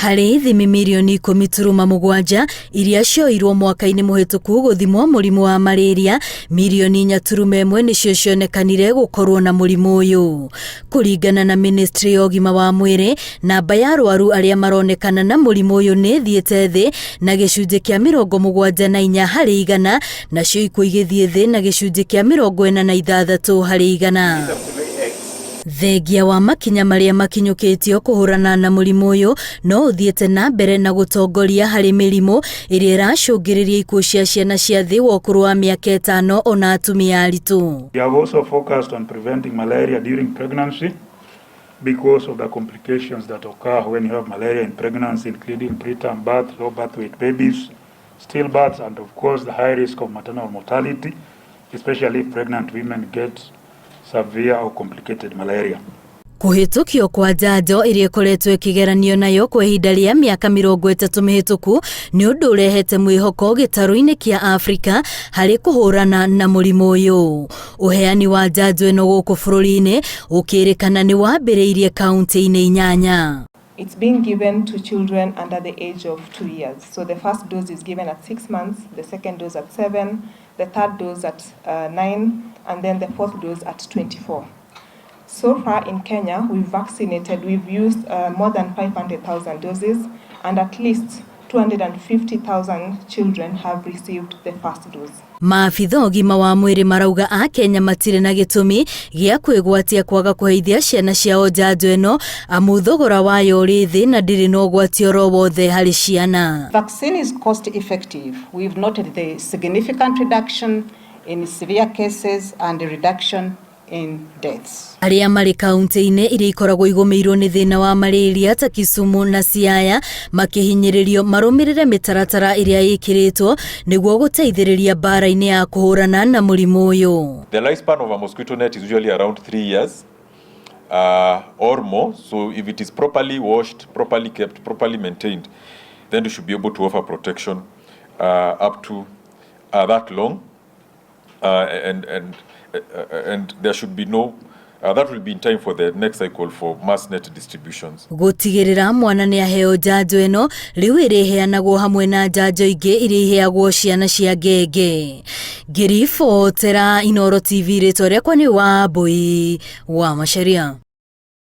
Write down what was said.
Harĩ thimi milioni 10.7 iria cioirwo mwaka-inĩ mũhĩtũku gũthimwo mũrimũ wa malaria, milioni 4.1 nĩcio cionekanire gũkorwo na mũrimũ ũyũ. Kũringana na Ministry ya Ũgima wa Mwĩrĩ, namba ya arwaru arĩa maronekana na mũrimũ ũyũ nĩ thiĩte thĩ na gĩcunjĩ kĩa 74 harĩ 100, nacio ikuũ igĩthiĩ thĩ na gĩcunjĩ kĩa 46 harĩ 100. Thengia wa makinya marĩa makinyũkĩtio kũhũrana na mũrimũ ũyũ no ũthiĩte na mbere na gũtongoria harĩ mĩrimũ ĩrĩa ĩracũngĩrĩria ikuũ cia ciana cia thĩ wa ũkũrũ wa mĩaka 5 ona atumia aritũ. We have also focused on preventing malaria during pregnancy because of the complications that occur when you have malaria in pregnancy, including preterm birth, low birth weight babies, stillbirths, and of course the high risk of maternal mortality, especially if pregnant women get severe or complicated malaria. Kũhĩtũkio kwa njanjo ĩrĩa ĩkoretwo ĩkĩgeranio nayo kwa ihinda rĩa mĩaka 30 mĩhĩtũku nĩ ũndũ ũrehete mwĩhoko gĩtarũ-inĩ kĩa Afrika harĩ kũhũrana na mũrimũ ũyũ. Ũheani wa njanjo ĩno gũkũ bũrũri-inĩ ũkĩrĩkana nĩ wambĩrĩirie kauntĩ-inĩ 8. It's being given to children under the age of 2 years. So the first dose is given at 6 months, the second dose at 7, the third dose at 9, and then the fourth dose at 24. So far in Kenya, we've used more than 500,000 doses, and at least 250,000 children have received the first dose. Maabitha ũgima wa mwĩrĩ marauga a Kenya matirĩ na gĩtũmi gĩa kwĩgwatia kwaga kũheithia ciana ciao njanjo ĩno amu thogora wayo ũrĩ thĩ na ndĩrĩ na ũgwati oro wothe harĩ ciana. Vaccine is cost effective. We've noted the significant reduction in severe cases and the reduction in deaths. Arĩa marĩ kauntĩ-inĩ iria ikoragwo igũmĩirwo nĩ thĩna wa malaria ta Kisumu na Siaya makĩhinyĩrĩrio marũmĩrĩre mĩtaratara ĩrĩa ĩkĩrĩtwo nĩguo gũteithĩrĩria mbara-inĩ ya kũhũrana na mũrimũ ũyũ. The lifespan of a mosquito net is usually around 3 years or more, so if it is properly washed, properly kept, properly maintained, then you should be able to offer protection up to that long, and there should be no that will be in time for the next cycle for mass net distributions. Gũtigĩrĩra mwana nĩ aheo njanjo ĩno rĩu ĩrĩheanagwo hamwe na njanjo ingĩ iria iheagwo ciana cia ngenge. Ngĩribotera Inooro TV rĩtwa rĩakwa nĩ Wambui wa Macharia.